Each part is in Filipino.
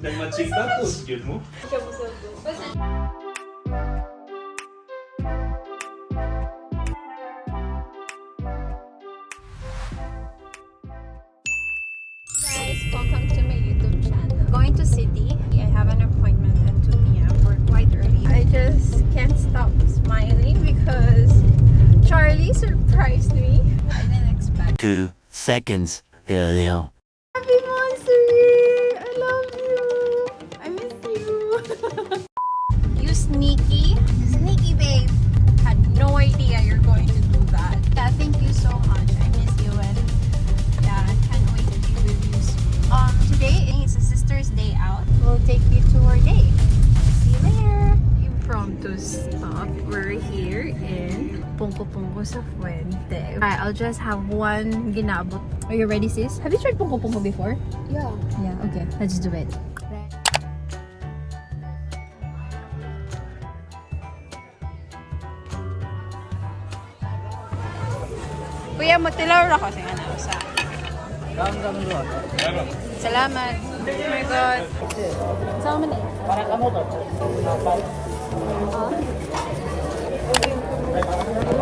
Nag-matching tapos, yun mo? Siya mo sa Guys, welcome to my YouTube channel. Going to city. I have an appointment at 2 p.m. We're quite early. I just can't stop smiling because Charlie surprised me. I didn't expect. 2 seconds earlier. Happy Monster! I love you! I miss you! You sneaky babe! Had no idea you're going to do that. Yeah, thank you so much. I miss you and yeah, I can't wait to give reviews. Today is a sister's day out. We'll take you to our day. See you later! Impromptu stop. We're here in Pungko sa Fuente. Alright, I'll just have one ginabot. Are you ready, sis? Have you tried Pungko before? Yeah. Yeah, okay. Let's do it. Kuya, matilaw na kasi nga na sa. Salamat. Oh my God. Saan man eh? Para ka mo to.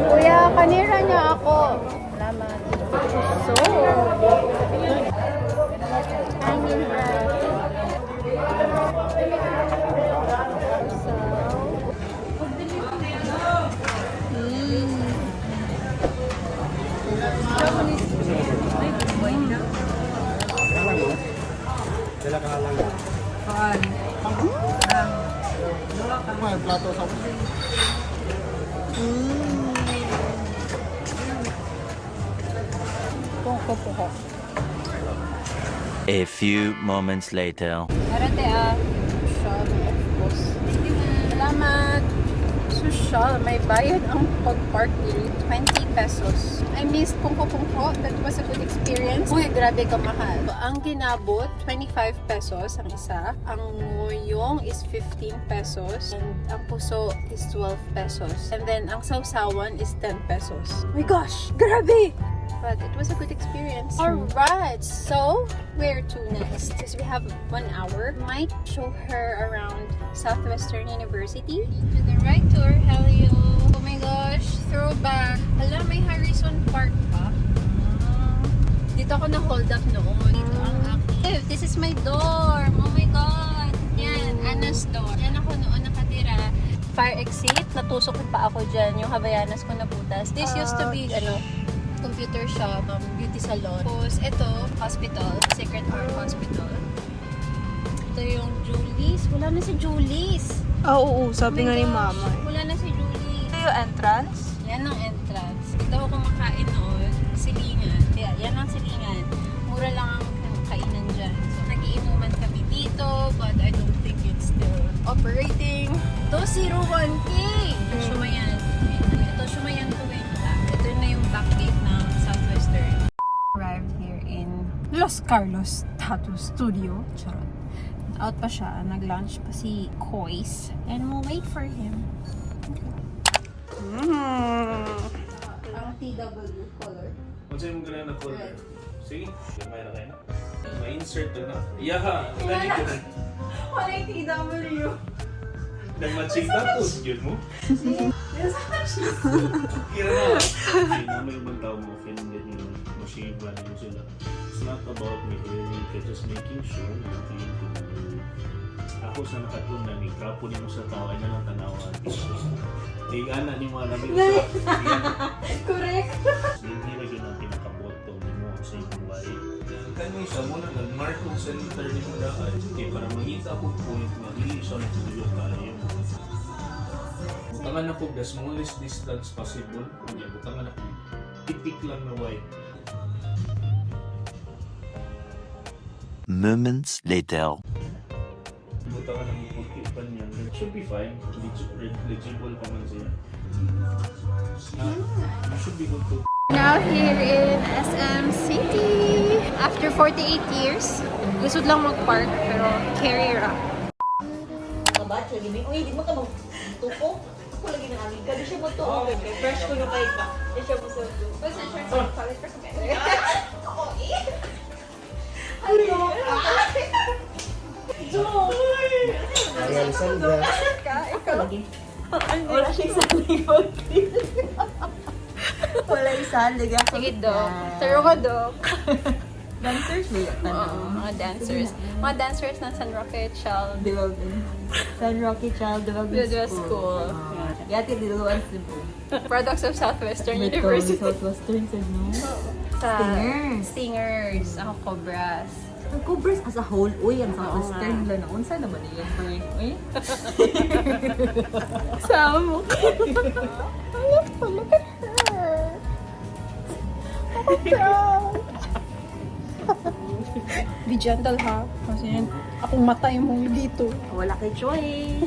Kuya, kanira niya ako. Salamat. So, hanging breath. Sila ka lang. Fun. May plato sa Pungko. A few moments later. Arate social, of course. Salamat. Social, may bayad ang pag-park dito. 20 pesos. I missed Pungko. That was a good experience. Uy, grabe ka mahal. Ang ginabot, 25 pesos ang isa. Ang nguyong is 15 pesos. And ang puso is 12 pesos. And then, ang sausawan is 10 pesos. Oh my gosh, grabe! But it was a good experience. Alright, so where to next? Because we have 1 hour. Might show her around Southwestern University. To the right tour, hello. Oh my gosh, throwback. Hala, may Harrison Park pa. Dito ako na-hold up noon. Dito ang active. This is my dorm. Oh my God. Yan, Anna's dorm. Yan ako noon nakatira. Fire exit, natusok pa ako dyan. Yung Havaianas ko nabutas. This used to be, computer shop, beauty salon. Tapos, ito, hospital, Sacred Heart Hospital. Ito yung Julie's. Wala na si Julie's. Oo, sabi Oh nga my ni gosh, mama. wala na si Julie's. Ito yung entrance? Yan ang entrance. Ito ako kumakain noon. Silingan. Kaya, yan ang silingan. Mura lang ang kainan dyan. So, nagiinuman kami dito, but I don't think it's still operating. 201K! Shumayan. Ito, Shumayan to wait. Ito na yung back gate ng Southwestern. Arrived here in Los Carlos Tattoo Studio. Charot. Out pa siya. Nag-lunch pa si Kois. And we'll wait for him. Ang TW color. Kung sa'yo mong ganun na color. Sige, may na kayo na. May insert na. Yaha! Lagi ko na. Wala yung TW. Nag-matching tapos, yun mo? Kira na. May ibang tao mo, offended mo, mashiba na sila. It's not about me really, just making sure na clean ko. Ako sa nakatunda ni krapo ni mo sa tao ay nalang tanawan. Tigana ni mo alam mo sa. Correct. Hindi na yun ang pinakaboto ni mo sa iyong bahay. Kanya isa mo na nag-mark kung center ni mo daan. Okay, para makita ko point na hindi siya nagtuloy tayo. Butangan na po the smallest distance possible. Butangan na po. Titik lang na white. Moments later. Butangan ng puti pa niya. It should be fine. Legible pa man siya. You should be good to. Now here in SM City. After 48 years, gusto lang mag-park pero carrier up. Kabat, lagi mo. Uy, di mo ka magtuko. Ako lagi na amig ka. Di siya mo to. Okay, fresh ko yung kahit ka. Di siya mo sa to. What's the shirt sa college for some better? Ako eh. Ano? Maria Alessandra. Lagi. Wala siya isang likod. Wala isang lagi ako. Sige, Dok. Taro ko, Dok. Dancers ba yan? Oo, mga dancers. Mga dancers ng San Roque Child. Development. San Roque Child Development School. Yati diluan Cebu. Products of Southwestern University. Southwestern Cebu. Sa Stingers. Stingers. Ako, Cobras. Ang Cobras as a whole, uy, ang Oo Southwestern nga. lang. Unsa naman yan, friend? Uy? Sama mo. Look at her. Ako proud. Be gentle, ha? Kasi akong mata yung mong dito. Wala kay choice.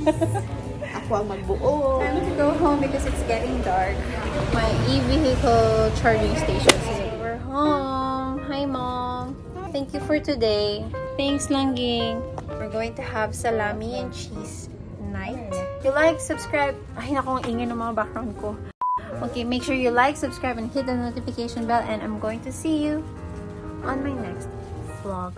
Ako ang magbuo. Time to go home because it's getting dark. My e-vehicle charging station. So we're home. Hi, Mom. Thank you for today. Thanks, Langging. We're going to have salami and cheese night. If you like, subscribe. Ay, naku, ang ingay ng mga background ko. Okay, make sure you like, subscribe, and hit the notification bell. And I'm going to see you on my next vlog.